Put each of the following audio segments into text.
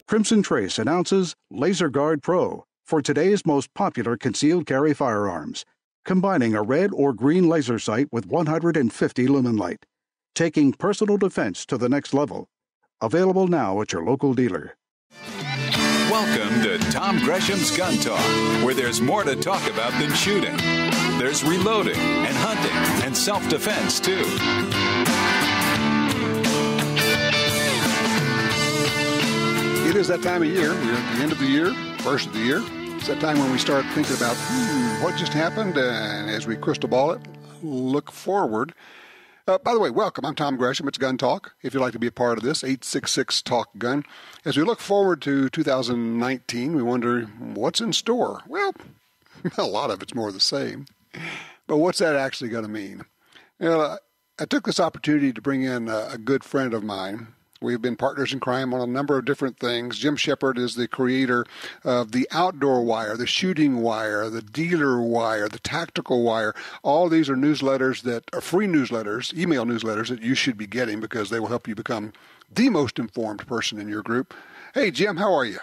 Crimson Trace announces Laser Guard Pro for today's most popular concealed carry firearms, combining a red or green laser sight with 150 lumen light, taking personal defense to the next level. Available now at your local dealer. Welcome to Tom Gresham's Gun Talk, where there's more to talk about than shooting. There's reloading and hunting and self-defense, too. It is that time of year. We're at the end of the year, first of the year. It's that time when we start thinking about what just happened, and as we crystal ball it, look forward. By the way, welcome. I'm Tom Gresham. It's Gun Talk. If you'd like to be a part of this, 866-TALK-GUN. As we look forward to 2019, we wonder what's in store. Well, a lot of it's more the same. But what's that actually going to mean? I took this opportunity to bring in a good friend of mine. We've been partners in crime on a number of different things. Jim Shepard is the creator of the Outdoor Wire, the Shooting Wire, the Dealer Wire, the Tactical Wire. All these are newsletters that are free newsletters, email newsletters that you should be getting because they will help you become the most informed person in your group. Hey, Jim, how are you?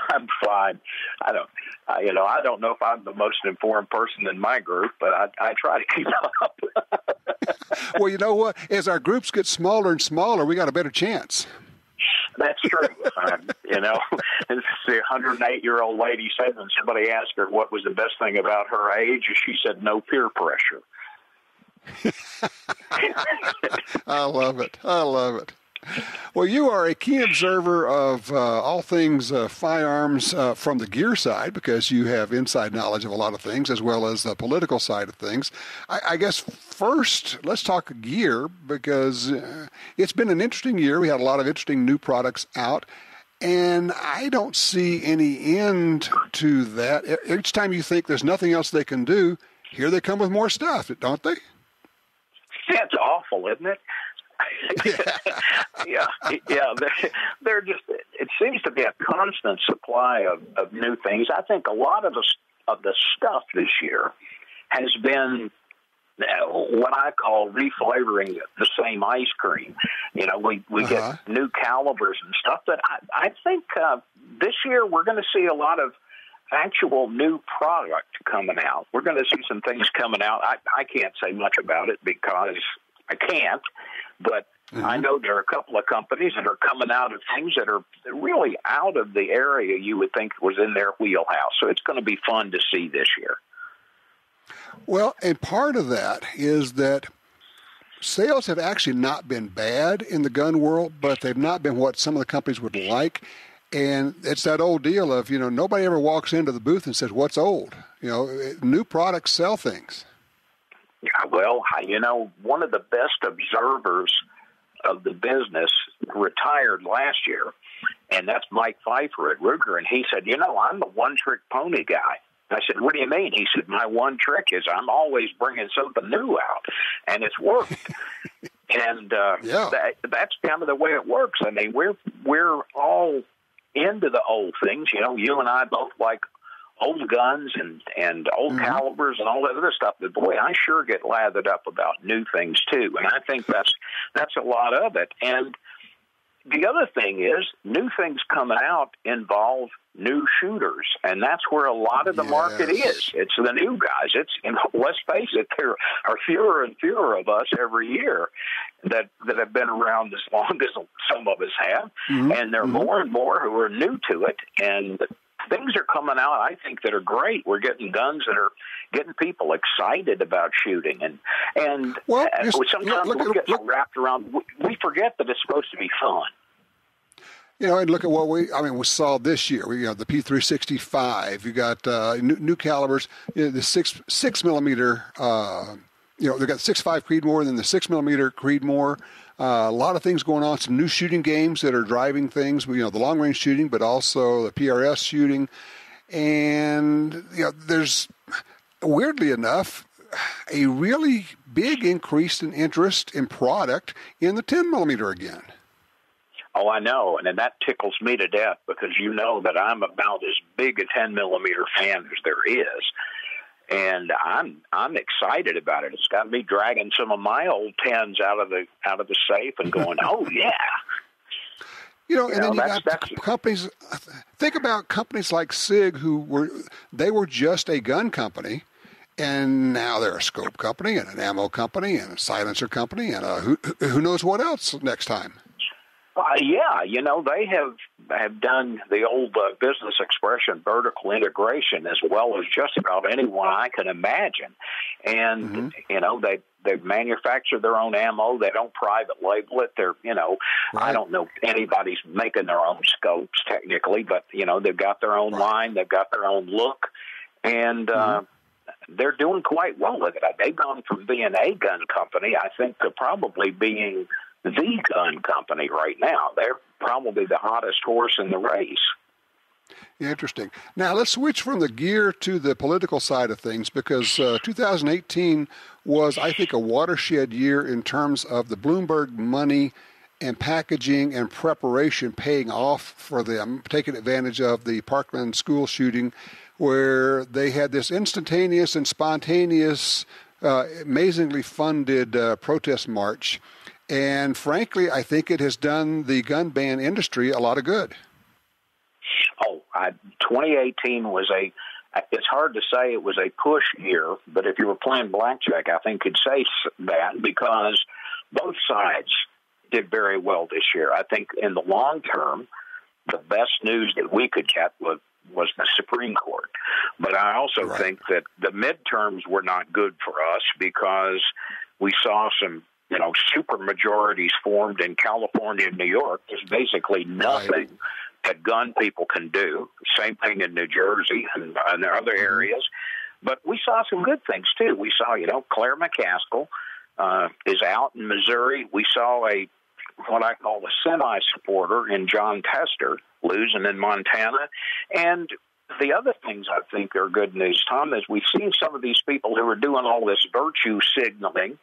I'm fine. I don't know if I'm the most informed person in my group, but I try to keep up. Well, you know what? As our groups get smaller and smaller, we got a better chance. That's true. It's the 108-year-old lady said when somebody asked her what was the best thing about her age, she said no peer pressure. I love it. Well, you are a keen observer of all things firearms from the gear side because you have inside knowledge of a lot of things as well as the political side of things. I guess first, let's talk gear because it's been an interesting year. We had a lot of interesting new products out, and I don't see any end to that. Each time you think there's nothing else they can do, here they come with more stuff, don't they? That's awful, isn't it? Yeah. They're just. It seems to be a constant supply of new things. I think a lot of the stuff this year has been what I call reflavoring the same ice cream. We get new calibers and stuff. But I think this year we're going to see a lot of actual new product coming out. We're going to see some things coming out. I can't say much about it because I can't. But I know there are a couple of companies that are coming out of things that are really out of the area you would think was in their wheelhouse. So it's going to be fun to see this year. Well, and part of that is that sales have actually not been bad in the gun world, but they've not been what some of the companies would like. And it's that old deal of, nobody ever walks into the booth and says, what's old? New products sell things. Yeah, well, one of the best observers of the business retired last year, and that's Mike Pfeiffer at Ruger, and he said, I'm the one-trick pony guy. I said, what do you mean? He said, my one trick is I'm always bringing something new out, and it's worked. And that's kind of the way it works. I mean, we're all into the old things. You and I both like old guns and old calibers and all that other stuff. But boy, I sure get lathered up about new things too. And I think that's a lot of it. And the other thing is new things coming out involve new shooters. And that's where a lot of the market is. It's the new guys. Let's face it, there are fewer and fewer of us every year that have been around as long as some of us have. And there are more and more who are new to it. And things are coming out, I think, that are great. We're getting guns that are getting people excited about shooting. And sometimes we get so wrapped around, we forget that it's supposed to be fun. And look at what we saw this year. The P365. You got new calibers, the 6 millimeter. They got the 6.5 Creedmoor, and then the 6 millimeter Creedmoor. A lot of things going on. Some new shooting games that are driving things. The long range shooting, but also the PRS shooting. And there's weirdly enough a really big increase in interest in product in the 10 millimeter again. Oh, I know, and that tickles me to death because that I'm about as big a 10 millimeter fan as there is. And I'm excited about it. It's got me dragging some of my old 10s out of the safe and going, oh yeah. And then you got companies. Think about companies like SIG, they were just a gun company, and now they're a scope company and an ammo company and a silencer company and who knows what else next time. They have done the old business expression, vertical integration, as well as just about anyone I can imagine. And, they manufacture their own ammo. They don't private label it. They're, right. I don't know anybody's making their own scopes technically, but, they've got their own line. They've got their own look. And they're doing quite well with it. They've gone from being a gun company, I think, to probably being the gun company right now. They're probably the hottest horse in the race. Interesting. Now, let's switch from the gear to the political side of things, because 2018 was, I think, a watershed year in terms of the Bloomberg money and packaging and preparation paying off for them, taking advantage of the Parkland school shooting, where they had this instantaneous and spontaneous, amazingly funded protest march. And frankly, I think it has done the gun ban industry a lot of good. 2018 was it's hard to say it was a push year, but if you were playing blackjack, I think you'd say that, because both sides did very well this year. I think in the long term, the best news that we could get was the Supreme Court. But I also think that the midterms were not good for us, because we saw some super majorities formed in California and New York. There's basically nothing that gun people can do. Same thing in New Jersey and other areas. But we saw some good things, too. We saw, Claire McCaskill is out in Missouri. We saw what I call a semi-supporter in John Tester losing in Montana. And the other things I think are good news, Tom, is we've seen some of these people who are doing all this virtue signaling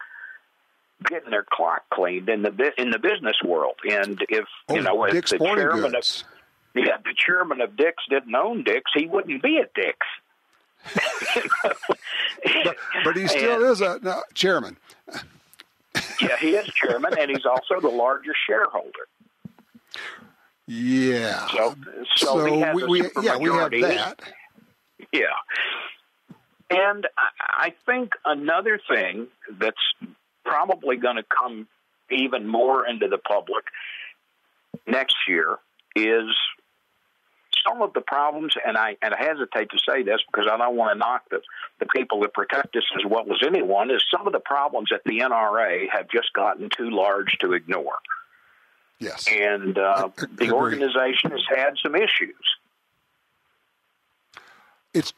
getting their clock cleaned in the business world. And if Dick's the chairman of the chairman of Dick's didn't own Dick's, he wouldn't be at Dick's. but he still is a chairman. Yeah, he is chairman, and he's also the largest shareholder. Yeah. So he has we have that. Yeah. And I think another thing that's probably going to come even more into the public next year is some of the problems, and I hesitate to say this because I don't want to knock the people that protect us as well as anyone, is some of the problems at the NRA have just gotten too large to ignore. Yes. And the organization has had some issues. It's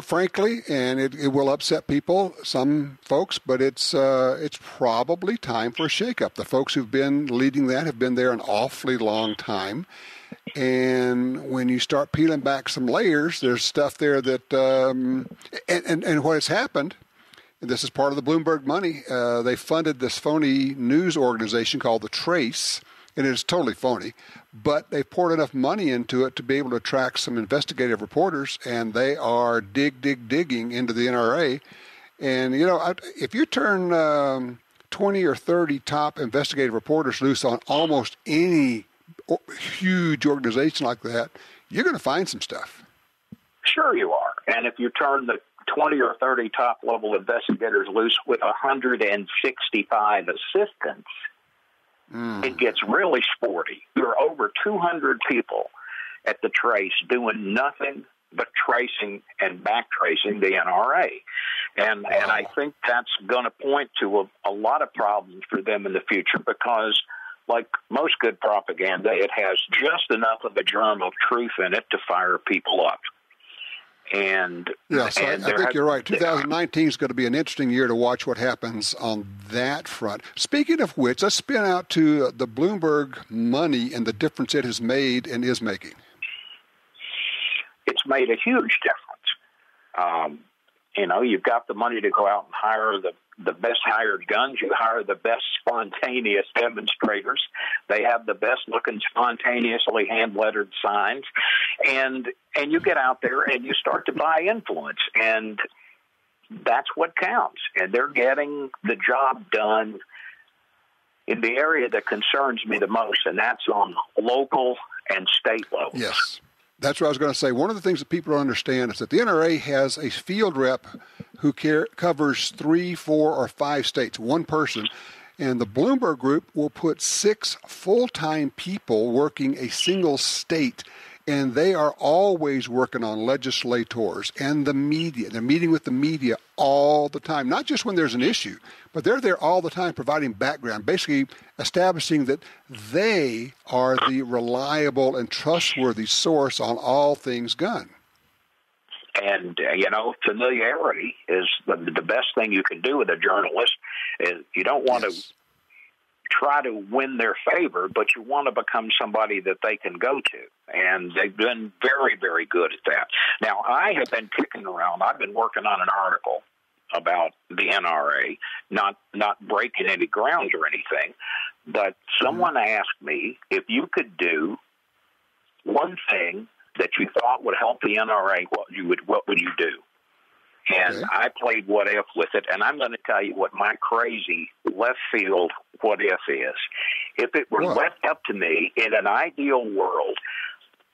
frankly, and it will upset people, some folks, but it's probably time for a shakeup. The folks who've been leading that have been there an awfully long time, and when you start peeling back some layers, there's stuff there that and what has happened. And this is part of the Bloomberg money. They funded this phony news organization called The Trace. And it is totally phony, but they poured enough money into it to be able to attract some investigative reporters, and they are digging into the NRA. And, if you turn 20 or 30 top investigative reporters loose on almost any huge organization like that, you're going to find some stuff. Sure you are. And if you turn the 20 or 30 top-level investigators loose with 165 assistants, it gets really sporty. There are over 200 people at the Trace doing nothing but tracing and backtracing the NRA. And I think that's going to point to a lot of problems for them in the future because, like most good propaganda, it has just enough of a germ of truth in it to fire people up. I think you're right. 2019 is going to be an interesting year to watch what happens on that front. Speaking of which, let's spin out to the Bloomberg money and the difference it has made and is making. It's made a huge difference. You've got the money to go out and hire the best hired guns. You hire the best spontaneous demonstrators. They have the best looking spontaneously hand-lettered signs. And you get out there and you start to buy influence. And that's what counts. And they're getting the job done, in the area that concerns me the most, and that's on local and state levels. Yes. That's what I was going to say. One of the things that people don't understand is that the NRA has a field rep who covers 3, 4, or 5 states, one person. And the Bloomberg Group will put 6 full-time people working a single state. And they are always working on legislators and the media. They're meeting with the media all the time, not just when there's an issue, but they're there all the time providing background, basically establishing that they are the reliable and trustworthy source on all things gun. And, familiarity is the best thing you can do with a journalist. Is you don't want to try to win their favor, but you want to become somebody that they can go to. And they've been very, very good at that. Now, I have been kicking around. I've been working on an article about the NRA, not breaking any ground or anything, but someone asked me if you could do one thing that you thought would help the NRA, what would you do? And I played what if with it, and I'm going to tell you what my crazy left field what if is. If it were left up to me, in an ideal world,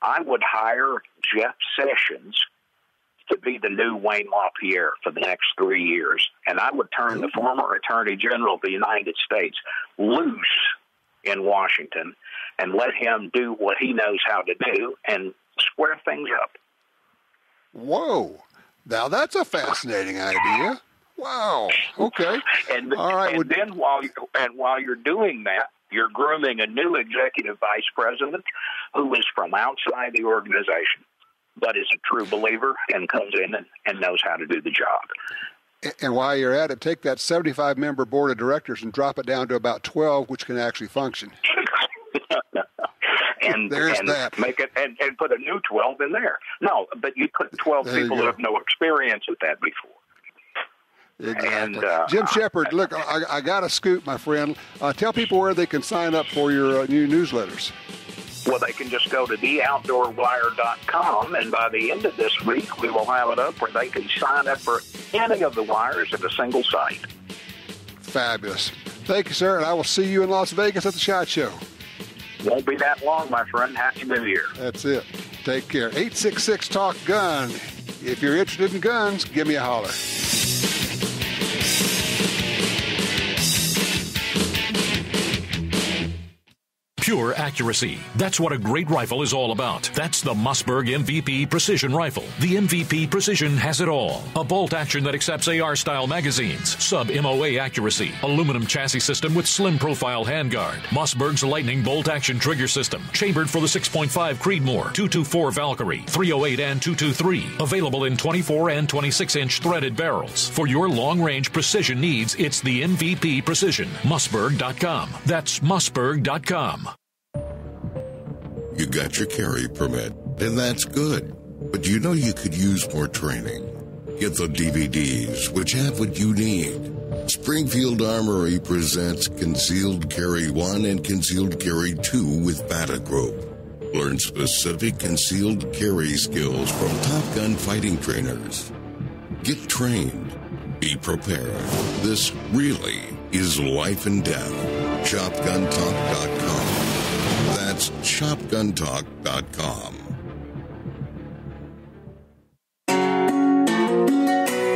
I would hire Jeff Sessions to be the new Wayne LaPierre for the next 3 years, and I would turn the former Attorney General of the United States loose in Washington and let him do what he knows how to do and square things up. Whoa. Now, that's a fascinating idea. Wow. Okay. And, all right. And then while you're doing that, you're grooming a new executive vice president who is from outside the organization, but is a true believer and comes in and knows how to do the job. And while you're at it, take that 75-member board of directors and drop it down to about 12, which can actually function. And that. Make it and put a new 12 in there. No, but you put 12 people who have no experience with that before. Exactly. And, Jim Shepard, look, I got a scoop, my friend. Tell people where they can sign up for your new newsletters. Well, they can just go to theoutdoorwire.com, and by the end of this week, we will have it up where they can sign up for any of the wires at a single site. Fabulous. Thank you, sir, and I will see you in Las Vegas at the SHOT Show. Won't be that long, my friend. Happy New Year. That's it. Take care. 866-TALK-GUN. If you're interested in guns, give me a holler. Pure accuracy. That's what a great rifle is all about. That's the Mossberg MVP Precision Rifle. The MVP Precision has it all. A bolt action that accepts AR-style magazines, sub-MOA accuracy, aluminum chassis system with slim profile handguard, Mossberg's lightning bolt action trigger system, chambered for the 6.5 Creedmoor, 224 Valkyrie, 308 and 223. Available in 24 and 26-inch threaded barrels. For your long-range precision needs, it's the MVP Precision. Mossberg.com. That's Mossberg.com. You got your carry permit, and that's good. But you know you could use more training. Get the DVDs, which have what you need. Springfield Armory presents Concealed Carry 1 and Concealed Carry 2 with Bata Group. Learn specific concealed carry skills from Top Gun fighting trainers. Get trained. Be prepared. This really is life and death. ShopGunTalk.com. That's ShopGunTalk.com.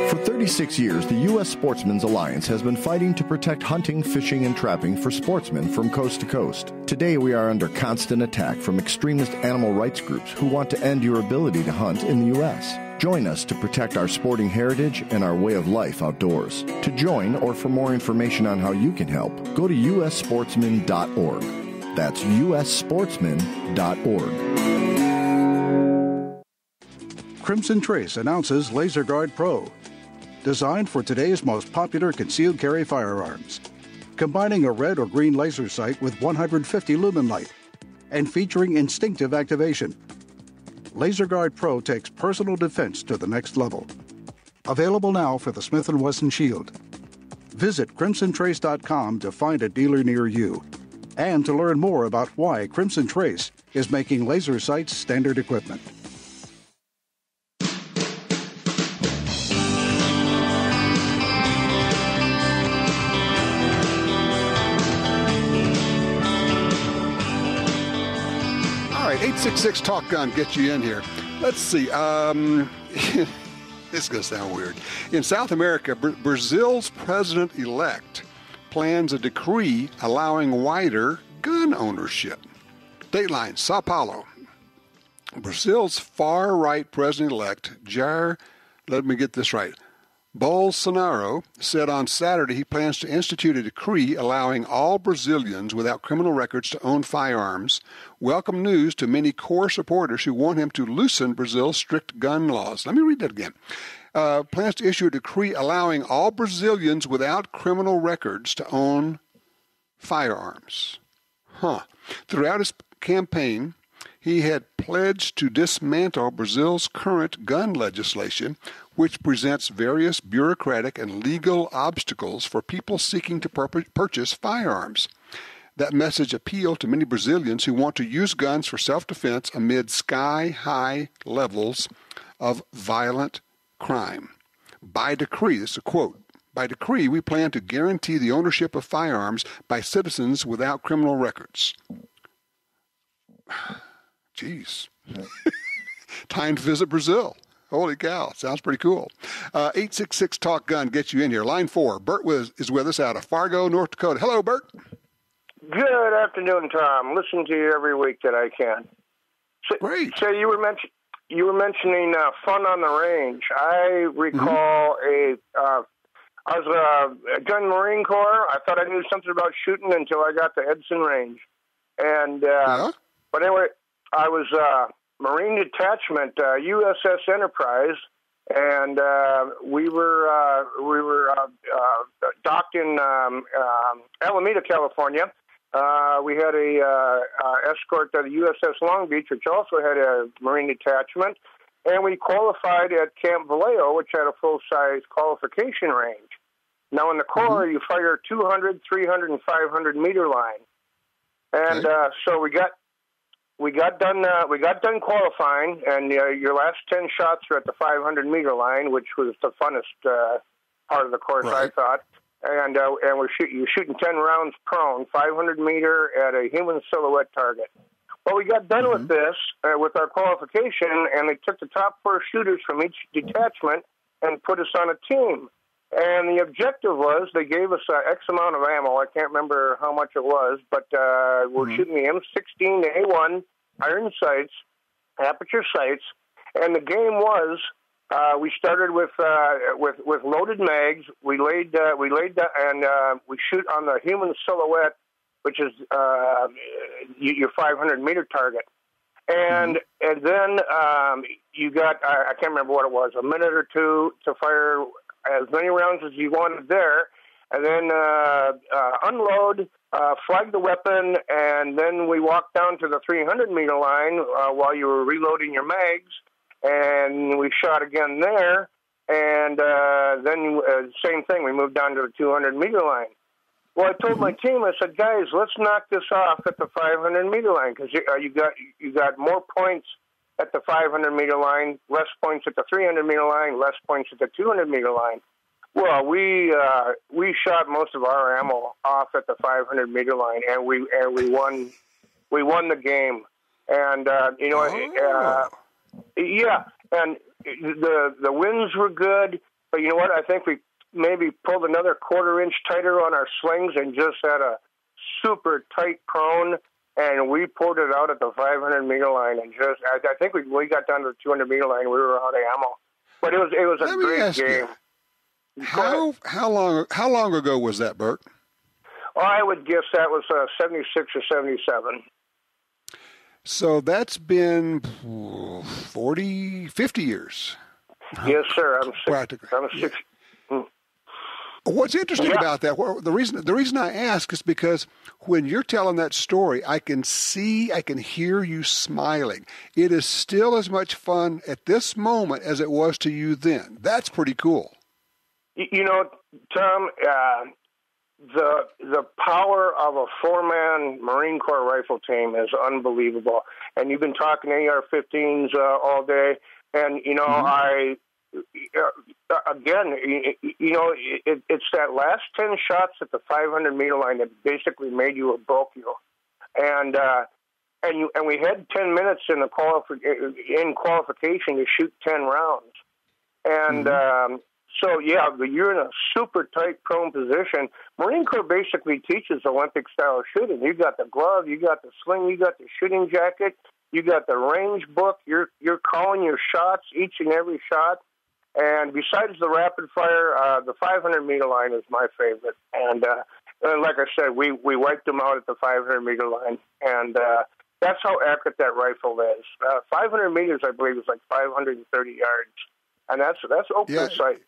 For 36 years, the U.S. Sportsmen's Alliance has been fighting to protect hunting, fishing, and trapping for sportsmen from coast to coast. Today, we are under constant attack from extremist animal rights groups who want to end your ability to hunt in the U.S. Join us to protect our sporting heritage and our way of life outdoors. To join or for more information on how you can help, go to ussportsman.org. That's ussportsman.org. Crimson Trace announces Laser Guard Pro, designed for today's most popular concealed carry firearms, combining a red or green laser sight with 150 lumen light and featuring instinctive activation. Laser Guard Pro takes personal defense to the next level. Available now for the Smith & Wesson Shield. Visit crimsontrace.com to find a dealer near you and to learn more about why Crimson Trace is making laser sights standard equipment. 866-TALK-GUN, get you in here. Let's see. This is going to sound weird. In South America, Brazil's president-elect plans a decree allowing wider gun ownership. Dateline, Sao Paulo. Brazil's far-right president-elect, Jair, let me get this right, Bolsonaro, said on Saturday he plans to institute a decree allowing all Brazilians without criminal records to own firearms. Welcome news to many core supporters who want him to loosen Brazil's strict gun laws. Let me read that again. Plans to issue a decree allowing all Brazilians without criminal records to own firearms. Throughout his campaign, he had pledged to dismantle Brazil's current gun legislation, which presents various bureaucratic and legal obstacles for people seeking to purchase firearms. That message appealed to many Brazilians who want to use guns for self-defense amid sky-high levels of violent crime. By decree, this is a quote, by decree, we plan to guarantee the ownership of firearms by citizens without criminal records. Jeez. Time to visit Brazil. Holy cow. Sounds pretty cool. 866-TALK-GUN gets you in here. Line 4. Bert is with us out of Fargo, North Dakota. Hello, Bert. Good afternoon, Tom. Listen to you every week that I can. Great. So you were mentioning fun on the range. I recall I was joined the Marine Corps. I thought I knew something about shooting until I got to Edson Range. And but anyway, I was Marine Detachment, USS Enterprise, and we were docked in Alameda, California. We had a escort to the USS Long Beach, which also had a Marine Detachment, and we qualified at Camp Vallejo, which had a full-size qualification range. Now, in the Corps, you fire 200, 300, and 500 meter line, and so we got done qualifying, and your last 10 shots are at the 500 meter line, which was the funnest part of the course, I thought. And you're shooting 10 rounds prone, 500 meter at a human silhouette target. Well, we got done with this, with our qualification, and they took the top 4 shooters from each detachment and put us on a team. And the objective was they gave us X amount of ammo. I can't remember how much it was, but we're shooting the M16 A1 iron sights, aperture sights, and the game was we started with loaded mags. We laid and we shoot on the human silhouette, which is your 500 meter target, and then you got I can't remember what it was, a minute or two to fire as many rounds as you wanted there, and then unload, flag the weapon, and then we walked down to the 300 meter line while you were reloading your mags, and we shot again there, and then same thing, we moved down to the 200 meter line. Well, I told my team, I said, guys, let's knock this off at the 500 meter line, because you got more points at the 500 meter line, less points at the 300 meter line, less points at the 200 meter line. Well, we shot most of our ammo off at the 500 meter line, and we won the game. And and the winds were good, but you know what? I think we maybe pulled another quarter-inch tighter on our slings and just had a super tight prone, and we pulled it out at the 500 meter line. And I think we got down to the 200 meter line. We were out of ammo, but it was a great game. How long ago was that, Bert? Oh, I would guess that was 76 or 77. So that's been 50 years. Yes, sir. I'm 60. What's interesting about that, the reason I ask is because when you're telling that story, I can hear you smiling. It is still as much fun at this moment as it was to you then. That's pretty cool. You know, Tom, the power of a 4-man Marine Corps rifle team is unbelievable. And you've been talking AR-15s all day, and you know, it's that last 10 shots at the 500 meter line that basically made you or broke you. And and we had 10 minutes in qualification to shoot 10 rounds. And so, yeah, you're in a super tight prone position. Marine Corps basically teaches Olympic-style shooting. You got the glove, you got the sling, you got the shooting jacket, you got the range book. You're calling your shots, each and every shot. And besides the rapid fire, the 500-meter line is my favorite. And like I said, we wiped them out at the 500-meter line. And that's how accurate that rifle is. 500 meters, I believe, is like 530 yards. And that's open sights.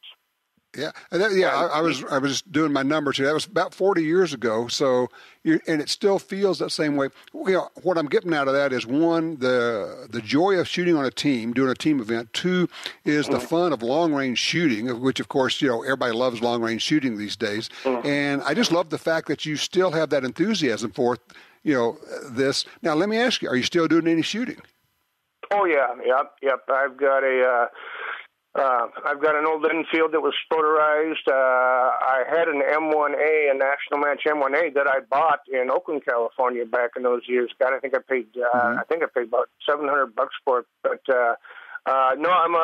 Yeah, I was doing my numbers here. That was about 40 years ago. So, and it still feels that same way. What I'm getting out of that is, one, the joy of shooting on a team, doing a team event. Two is the fun of long range shooting, of which, of course, everybody loves long range shooting these days. And I just love the fact that you still have that enthusiasm for, this. Now, let me ask you: are you still doing any shooting? Oh yeah, yep. I've got an old Enfield that was motorized. I had an M1A, a National Match M1A that I bought in Oakland, California, back in those years. God, I think I paid about $700 for it. But no, I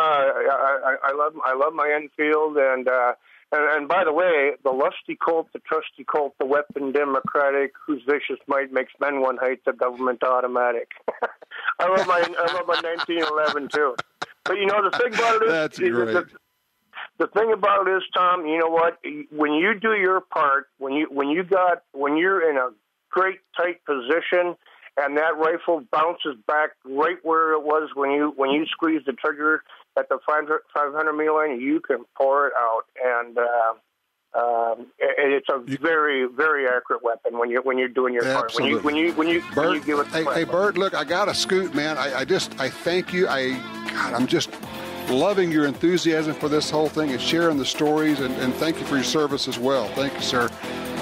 love my Enfield, and by the way, the lusty Colt, the trusty Colt, the weapon democratic, whose vicious might makes men one hate the government automatic. I love my 1911 too. But the thing about it is, that's great. The thing about it is, Tom, you know what? When you do your part, when you're in a great tight position, and that rifle bounces back right where it was when you squeeze the trigger at the 500 meter line, you can pour it out, and it's a very, very accurate weapon when you're doing your part. When you Bert, give it. Hey, Bert, look, I got to scoot, man. I thank you. I'm just loving your enthusiasm for this whole thing and sharing the stories, and thank you for your service as well. Thank you, sir.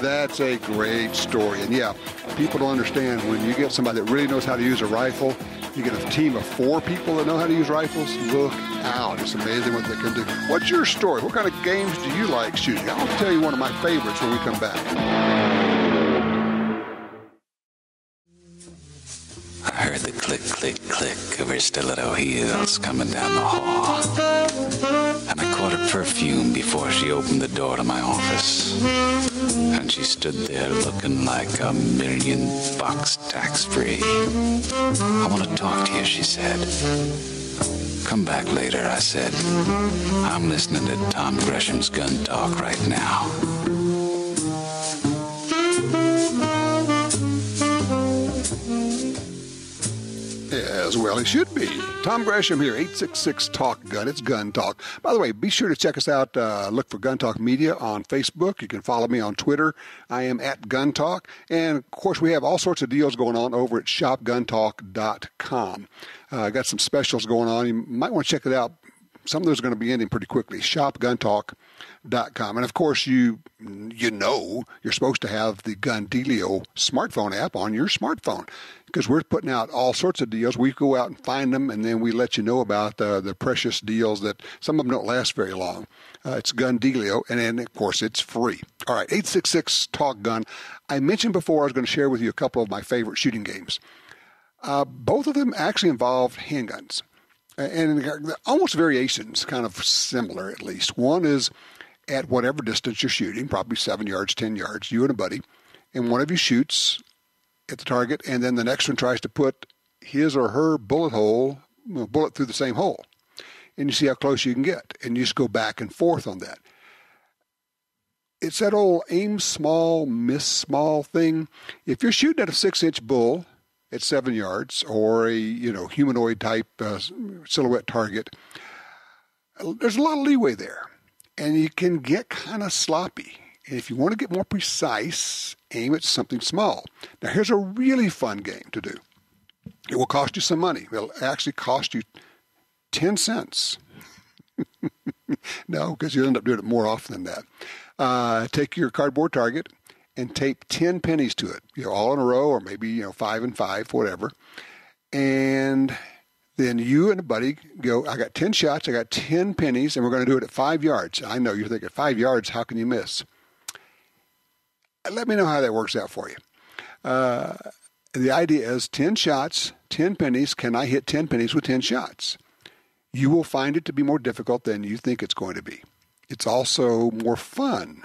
That's a great story. And yeah, people don't understand, when you get somebody that really knows how to use a rifle, you get a team of 4 people that know how to use rifles, look out. It's amazing what they can do. What's your story? What kind of games do you like shooting? I'll tell you one of my favorites when we come back. I heard the click, click, click of her stiletto heels coming down the hall. And I caught her perfume before she opened the door to my office. And she stood there looking like $1,000,000 tax-free. I want to talk to you, she said. Come back later, I said. I'm listening to Tom Gresham's Gun Talk right now. As well, he should be. Tom Gresham here, 866-TALK-GUN. It's Gun Talk. By the way, be sure to check us out. Look for Gun Talk Media on Facebook. You can follow me on Twitter. I am at Gun Talk. And, of course, we have all sorts of deals going on over at shopguntalk.com. I got some specials going on. You might want to check it out. Some of those are going to be ending pretty quickly. shopguntalk.com. And, of course, you're supposed to have the Gun Dealio smartphone app on your smartphone, because we're putting out all sorts of deals. We go out and find them, and then we let you know about the precious deals that some of them don't last very long. It's Gun Dealio, and then, of course, it's free. All right, 866-TALK-GUN. I mentioned before I was going to share with you a couple of my favorite shooting games. Both of them actually involve handguns, and almost variations, kind of similar at least. One is at whatever distance you're shooting, probably 7 yards, 10 yards, you and a buddy, and one of you shoots at the target, and then the next one tries to put his or her bullet through the same hole. And you see how close you can get, and you just go back and forth on that. It's that old aim small, miss small thing. If you're shooting at a 6-inch bull at 7 yards, or a humanoid type silhouette target, there's a lot of leeway there, and you can get kind of sloppy. And if you want to get more precise, aim at something small. Now, here's a really fun game to do. It will cost you some money. It'll actually cost you 10 cents. No, because you'll end up doing it more often than that. Take your cardboard target and tape 10 pennies to it, all in a row, or maybe 5 and 5, whatever. And then you and a buddy go, I got 10 shots, I got 10 pennies, and we're going to do it at 5 yards. I know you're thinking, 5 yards, how can you miss? Let me know how that works out for you. the idea is 10 shots, 10 pennies. Can I hit 10 pennies with 10 shots? You will find it to be more difficult than you think it's going to be. It's also more fun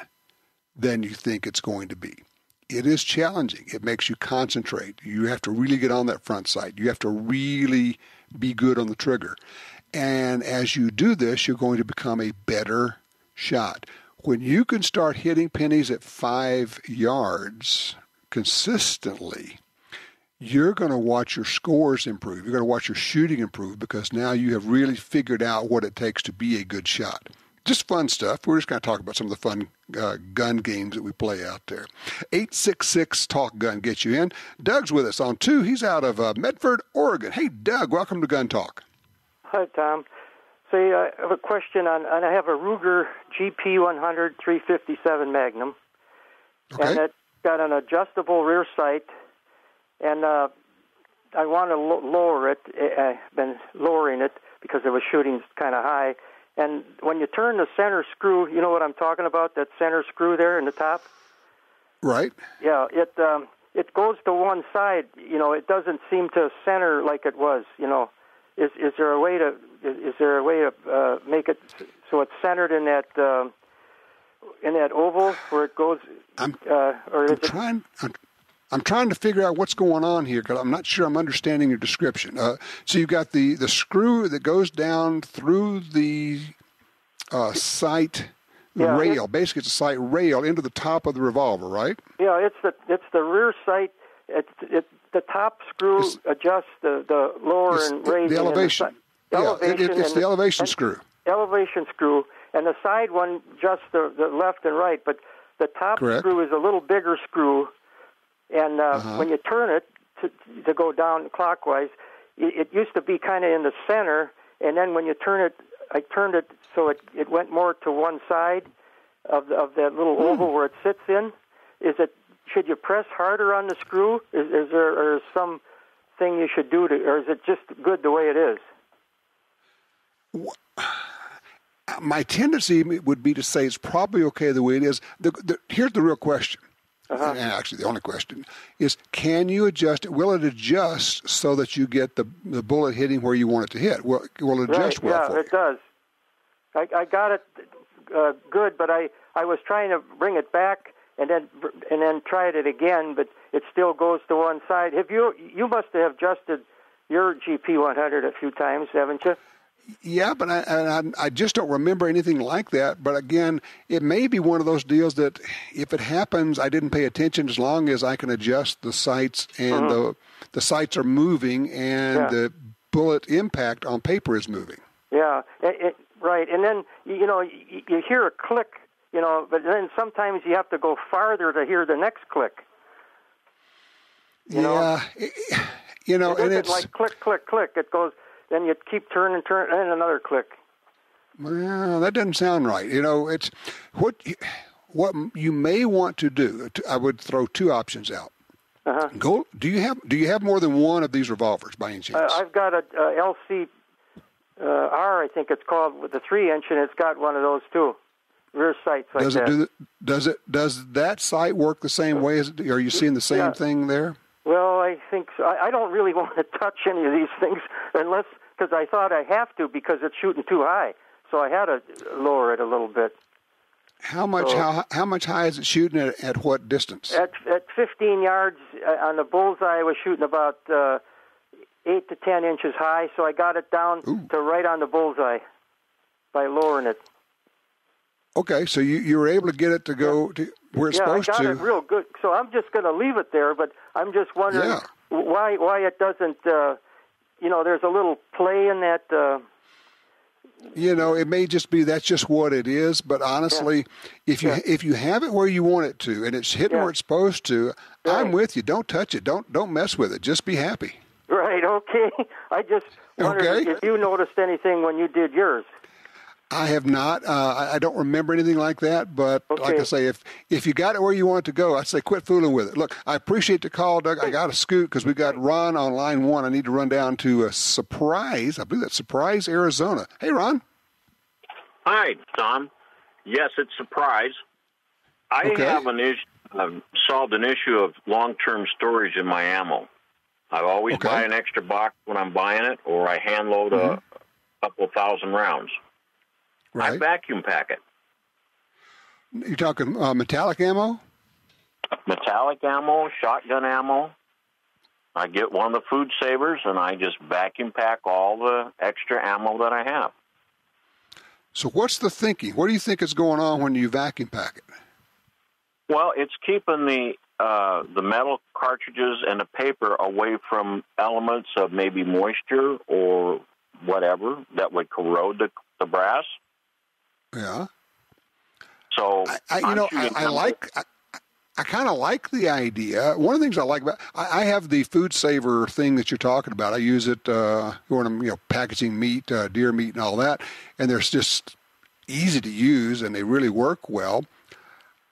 than you think it's going to be. It is challenging. It makes you concentrate. You have to really get on that front sight. You have to really be good on the trigger. And as you do this, you're going to become a better shot. When you can start hitting pennies at 5 yards consistently, you're going to watch your scores improve. You're going to watch your shooting improve because now you have really figured out what it takes to be a good shot. Just fun stuff. We're just going to talk about some of the fun gun games that we play out there. 866-TALK-GUN gets you in. Doug's with us on 2. He's out of Medford, Oregon. Hey, Doug, welcome to Gun Talk. Hi, Tom. Say, I have a question on, and I have a Ruger GP100 357 Magnum, and it's got an adjustable rear sight, and I want to lower it. I've been lowering it because it was shooting kind of high. And when you turn the center screw, you know what I'm talking about, that center screw there in the top? Right. Yeah, it goes to one side. You know, it doesn't seem to center like it was. You know, is there a way to make it so it's centered in that oval where it goes? I'm trying to figure out what's going on here because I'm not sure I'm understanding your description. So you've got the screw that goes down through the sight rail. Basically, it's a sight rail into the top of the revolver, right? Yeah, it's the rear sight. The top screw adjusts the lower and raising. The elevation. It's the elevation screw. Elevation screw, and the side one adjusts the left and right. But the top screw is a little bigger screw. And when you turn it to go down clockwise, it used to be kind of in the center, and then when you turn it, I turned it so it went more to one side of that little oval where it sits in. Should you press harder on the screw? Is there some thing you should do or is it just good the way it is? My tendency would be to say it's probably okay the way it is. Here's the real question. And actually, the only question is, can you adjust it? Will it adjust so that you get the bullet hitting where you want it to hit? Will it adjust well for you? Yeah, it does. I got it good, but I was trying to bring it back and then tried it again, but it still goes to one side. You must have adjusted your GP100 a few times, haven't you? Yeah, but I just don't remember anything like that. But again, it may be one of those deals that if it happens, I didn't pay attention as long as I can adjust the sights and the sights are moving and the bullet impact on paper is moving. Yeah, right. And then, you hear a click, but then sometimes you have to go farther to hear the next click. And it's like click, click, click. It goes. Then you keep turning, and another click. Well, that doesn't sound right. It's what you may want to do. I would throw 2 options out. Do you have more than one of these revolvers by any chance? I've got a LC R, I think it's called, with the 3-inch, and it's got one of those too. Rear sights like that. Does that sight work the same way? Are you seeing the same thing there? Well, I think so. I don't really want to touch any of these things because I thought I have to because it's shooting too high. So I had to lower it a little bit. How much high is it shooting at what distance? At 15 yards on the bullseye, I was shooting about 8 to 10 inches high. So I got it down to right on the bullseye by lowering it. Okay, so you were able to get it to go to where it's supposed to. Yeah, I got it real good. So I'm just going to leave it there, but I'm just wondering why it doesn't, there's a little play in that. It may just be that's just what it is, but honestly, if you have it where you want it to and it's hitting where it's supposed to, I'm with you. Don't touch it. Don't mess with it. Just be happy. Right, okay. I just wondered if you noticed anything when you did yours. I have not. I don't remember anything like that, but like I say, if you got it where you want it to go, I'd say quit fooling with it. Look, I appreciate the call, Doug. I got to scoot because we got Ron on line 1. I need to run down to Surprise. I believe that's Surprise, Arizona. Hey, Ron. Hi, Tom. Yes, it's Surprise. I have solved an issue of long-term storage in my ammo. I always buy an extra box when I'm buying it, or I hand load a couple of 1,000 rounds. Right. I vacuum pack it. You're talking metallic ammo? Metallic ammo, shotgun ammo. I get one of the food savers, and I just vacuum pack all the extra ammo that I have. So what's the thinking? What do you think is going on when you vacuum pack it? Well, it's keeping the metal cartridges and the paper away from elements of maybe moisture or whatever that would corrode the brass. Yeah. So I kind of like the idea. One of the things I like about I have the food saver thing that you're talking about. I use it when I'm packaging meat, deer meat, and all that. And they're just easy to use, and they really work well.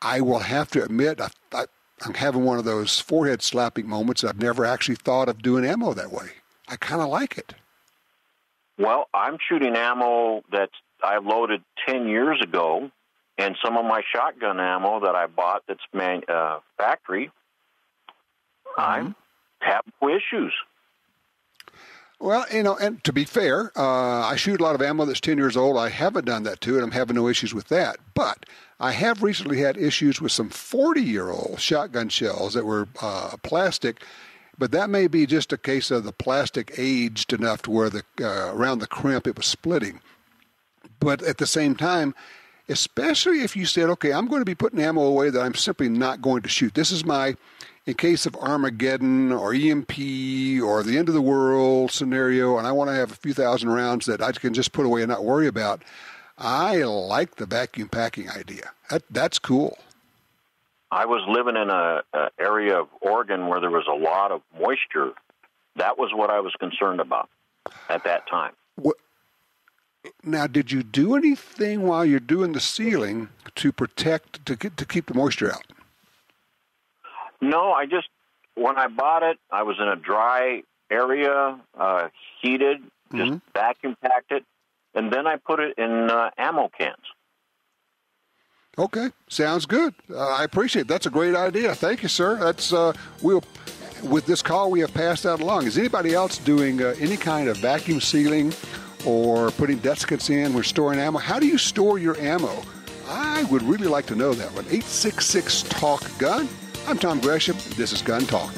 I will have to admit I'm having one of those forehead slapping moments. I've never actually thought of doing ammo that way. I kind of like it. Well, I'm shooting ammo that I loaded 10 years ago, and some of my shotgun ammo that I bought that's factory, I have no issues. Well, and to be fair, I shoot a lot of ammo that's 10 years old. I haven't done that to it. I'm having no issues with that. But I have recently had issues with some 40-year-old shotgun shells that were plastic, but that may be just a case of the plastic aged enough to where around the crimp it was splitting. But at the same time, especially if you said, okay, I'm going to be putting ammo away that I'm simply not going to shoot. This is my, in case of Armageddon or EMP or the end of the world scenario, and I want to have a few thousand rounds that I can just put away and not worry about. I like the vacuum packing idea. That's cool. I was living in an area of Oregon where there was a lot of moisture. That was what I was concerned about at that time. Now, did you do anything while you're doing the sealing to protect, to keep the moisture out? No, when I bought it, I was in a dry area, heated, just vacuum packed it, and then I put it in ammo cans. Okay, sounds good. I appreciate it. That's a great idea. Thank you, sir. That's with this call we have passed that along. Is anybody else doing any kind of vacuum sealing or putting desiccants in or storing ammo? How do you store your ammo? I would really like to know that one. 866-TALK-GUN. I'm Tom Gresham. This is Gun Talk.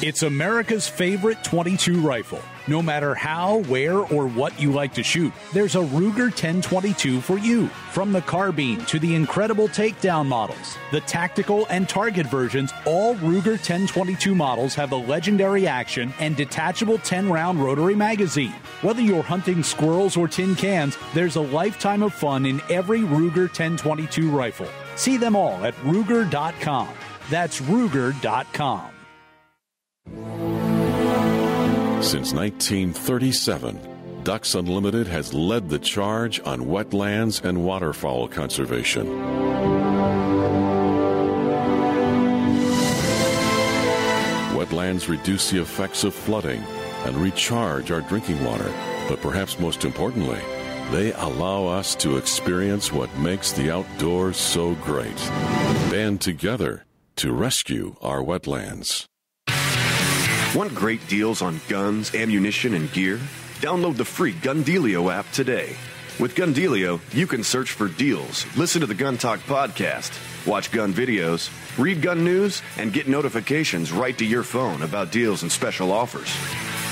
It's America's favorite .22 rifle. No matter how, where, or what you like to shoot, there's a Ruger 1022 for you. From the carbine to the incredible takedown models, the tactical and target versions, all Ruger 1022 models have the legendary action and detachable 10-round rotary magazine. Whether you're hunting squirrels or tin cans, there's a lifetime of fun in every Ruger 1022 rifle. See them all at Ruger.com. That's Ruger.com. Since 1937, Ducks Unlimited has led the charge on wetlands and waterfowl conservation. Wetlands reduce the effects of flooding and recharge our drinking water, but perhaps most importantly, they allow us to experience what makes the outdoors so great. Band together to rescue our wetlands. Want great deals on guns, ammunition, and gear? Download the free Gundealio app today. With Gundealio, you can search for deals, listen to the Gun Talk podcast, watch gun videos, read gun news, and get notifications right to your phone about deals and special offers.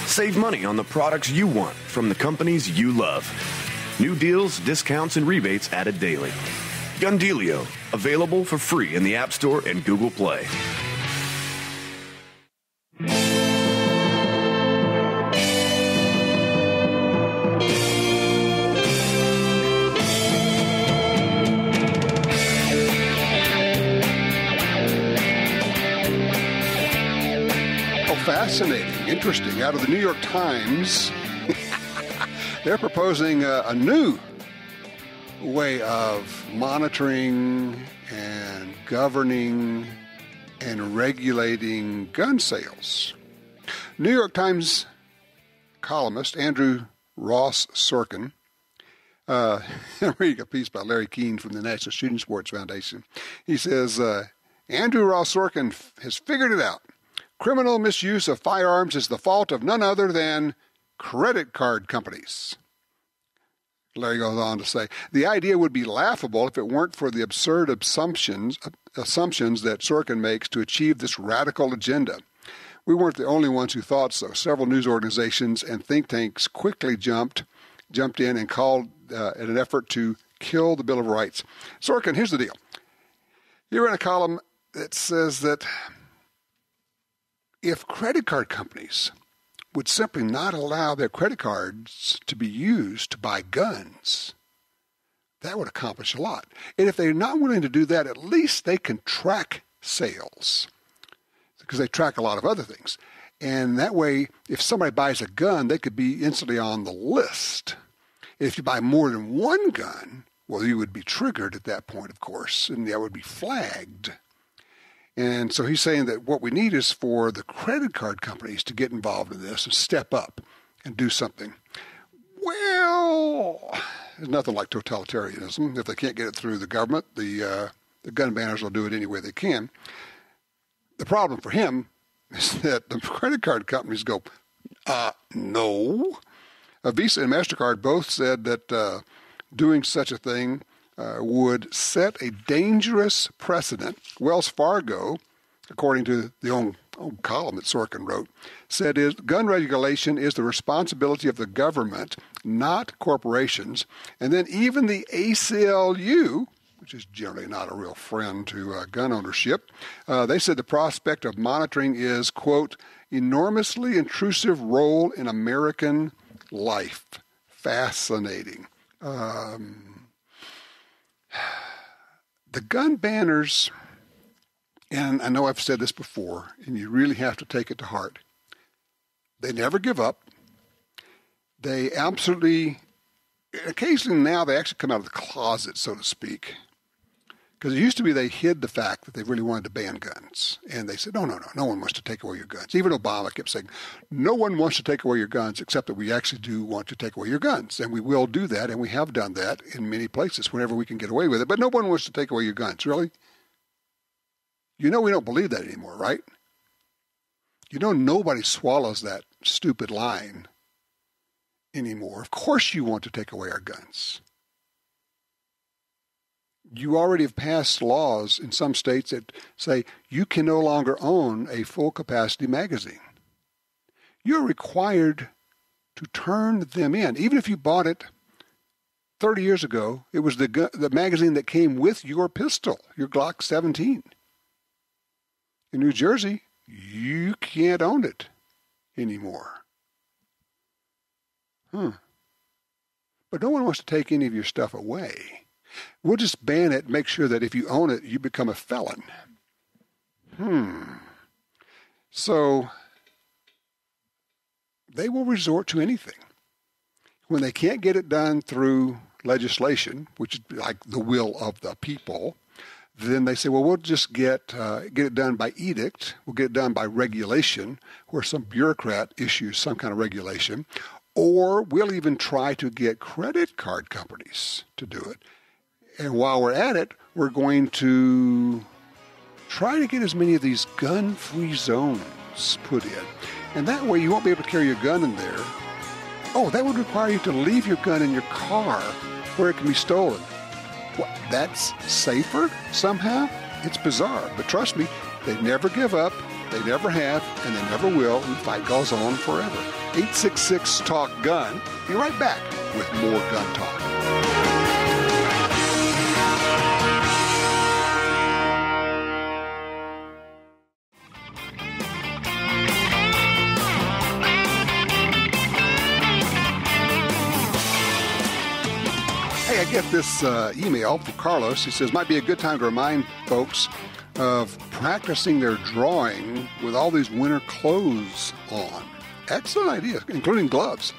Save money on the products you want from the companies you love. New deals, discounts, and rebates added daily. Gundealio, available for free in the App Store and Google Play. Fascinating, interesting. Out of the New York Times, they're proposing a new way of monitoring and governing and regulating gun sales. New York Times columnist Andrew Ross Sorkin I'm reading a piece by Larry Keene from the National Shooting Sports Foundation. He says, Andrew Ross Sorkin has figured it out. Criminal misuse of firearms is the fault of none other than credit card companies. Larry goes on to say, the idea would be laughable if it weren't for the absurd assumptions that Sorkin makes to achieve this radical agenda. We weren't the only ones who thought so. Several news organizations and think tanks quickly jumped in and called in an effort to kill the Bill of Rights. Sorkin, here's the deal. You're in a column that says that if credit card companies would simply not allow their credit cards to be used to buy guns, that would accomplish a lot. And if they're not willing to do that, at least they can track sales, because they track a lot of other things. And that way, if somebody buys a gun, they could be instantly on the list. If you buy more than one gun, well, you would be triggered at that point, of course, and that would be flagged. And so he's saying that what we need is for the credit card companies to get involved in this and step up and do something. Well, there's nothing like totalitarianism. If they can't get it through the government, the gun banners will do it any way they can. The problem for him is that the credit card companies go, no. Visa and MasterCard both said that doing such a thing would set a dangerous precedent. Wells Fargo, according to the own column that Sorkin wrote, said gun regulation is the responsibility of the government, not corporations. And then even the ACLU, which is generally not a real friend to gun ownership, they said the prospect of monitoring is, quote, enormously intrusive role in American life. Fascinating. The gun banners, and I know I've said this before, and you really have to take it to heart, they never give up. They absolutely, occasionally now they actually come out of the closet, so to speak. Because it used to be they hid the fact that they really wanted to ban guns. And they said, no one wants to take away your guns. Even Obama kept saying, no one wants to take away your guns, except that we actually do want to take away your guns. And we will do that, and we have done that in many places whenever we can get away with it. But no one wants to take away your guns. Really? You know we don't believe that anymore, right? You know nobody swallows that stupid line anymore. Of course you want to take away our guns. You already have passed laws in some states that say you can no longer own a full-capacity magazine. You're required to turn them in. Even if you bought it 30 years ago, it was the magazine that came with your pistol, your Glock 17. In New Jersey, you can't own it anymore. But no one wants to take any of your stuff away. We'll just ban it and make sure that if you own it, you become a felon. So they will resort to anything. When they can't get it done through legislation, which is like the will of the people, then they say, well, we'll just get it done by edict. We'll get it done by regulation, where some bureaucrat issues some kind of regulation. Or we'll even try to get credit card companies to do it. And while we're at it, we're going to try to get as many of these gun-free zones put in. And that way you won't be able to carry your gun in there. Oh, that would require you to leave your gun in your car where it can be stolen. What, that's safer somehow? It's bizarre. But trust me, they never give up, they never have, and they never will. And the fight goes on forever. 866-TALK-GUN. Be right back with more Gun Talk. I get this email from Carlos. He says, might be a good time to remind folks of practicing their drawing with all these winter clothes on. Excellent idea, including gloves.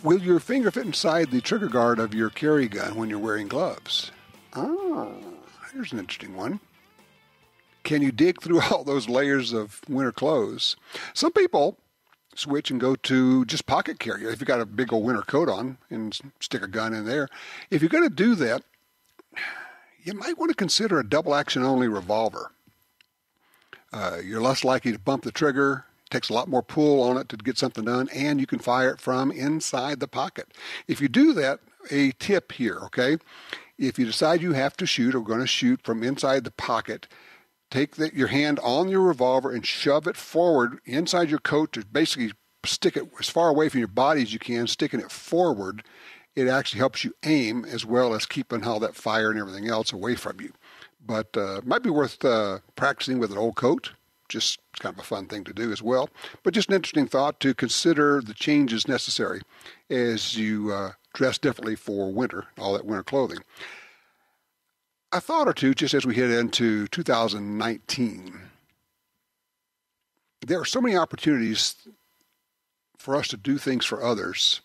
Will your finger fit inside the trigger guard of your carry gun when you're wearing gloves? Here's an interesting one. Can you dig through all those layers of winter clothes? Some people switch and go to just pocket carry. If you've got a big old winter coat on and stick a gun in there. If you're going to do that, you might want to consider a double action only revolver. You're less likely to bump the trigger. It takes a lot more pull on it to get something done, and you can fire it from inside the pocket. If you do that, a tip here, okay? If you decide you have to shoot or going to shoot from inside the pocket, take your hand on your revolver and shove it forward inside your coat to basically stick it as far away from your body as you can, sticking it forward. It actually helps you aim as well as keeping all that fire and everything else away from you. But it might be worth practicing with an old coat. Just kind of a fun thing to do as well. But just an interesting thought to consider the changes necessary as you dress differently for winter, all that winter clothing. A thought or two just as we head into 2019. There are so many opportunities for us to do things for others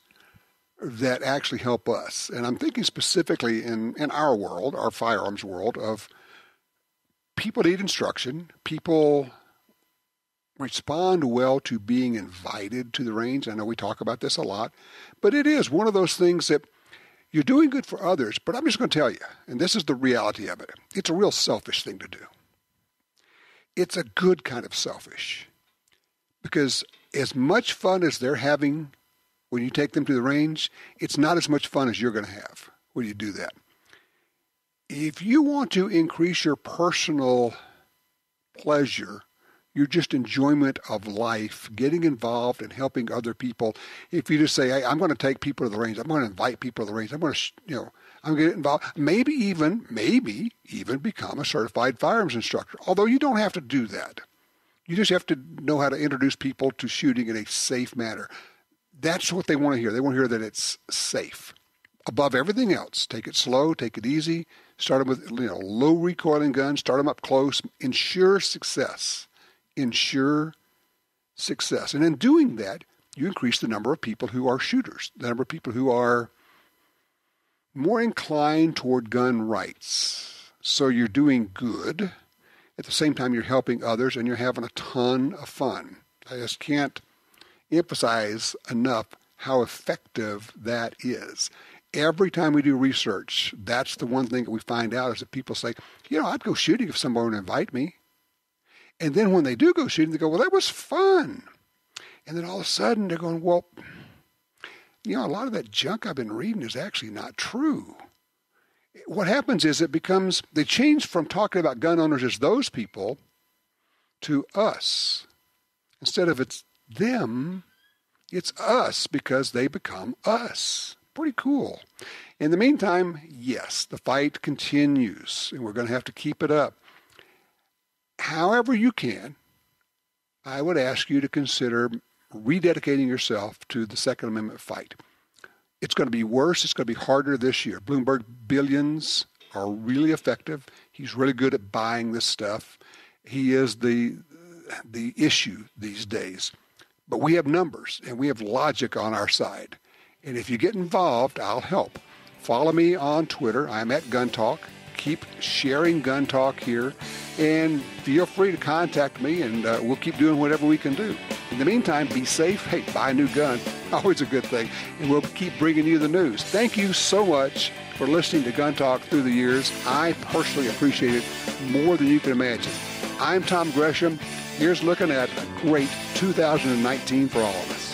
that actually help us. And I'm thinking specifically in our world, our firearms world, of people need instruction. People respond well to being invited to the range. I know we talk about this a lot, but it is one of those things that you're doing good for others, but I'm just going to tell you, and this is the reality of it, it's a real selfish thing to do. It's a good kind of selfish, because as much fun as they're having when you take them to the range, it's not as much fun as you're going to have when you do that. If you want to increase your personal pleasure, your just enjoyment of life, getting involved and helping other people, if you just say, hey, I'm going to take people to the range, I'm going to invite people to the range, I'm going to, I'm going to get involved, maybe even become a certified firearms instructor, although you don't have to do that. You just have to know how to introduce people to shooting in a safe manner. That's what they want to hear. They want to hear that it's safe. Above everything else, take it slow, take it easy, start them with low recoiling guns, start them up close, ensure success. Ensure success. And in doing that, you increase the number of people who are shooters, the number of people who are more inclined toward gun rights. So you're doing good. At the same time, you're helping others and you're having a ton of fun. I just can't emphasize enough how effective that is. Every time we do research, that's the one thing that we find out is that people say, I'd go shooting if someone would invite me. And then when they do go shooting, they go, well, that was fun. And then all of a sudden they're going, well, a lot of that junk I've been reading is actually not true. What happens is they change from talking about gun owners as those people to us. Instead of it's them, it's us because they become us. Pretty cool. In the meantime, yes, the fight continues, and we're going to have to keep it up. However you can, I would ask you to consider rededicating yourself to the Second Amendment fight. It's going to be worse. It's going to be harder this year. Bloomberg billions are really effective. He's really good at buying this stuff. He is the issue these days. But we have numbers, and we have logic on our side. And if you get involved, I'll help. Follow me on Twitter. I'm at Gun Talk. Keep sharing Gun Talk here. And feel free to contact me, and we'll keep doing whatever we can do. In the meantime, be safe. Hey, buy a new gun. Always a good thing. And we'll keep bringing you the news. Thank you so much for listening to Gun Talk through the years. I personally appreciate it more than you can imagine. I'm Tom Gresham. Here's looking at a great 2019 for all of us.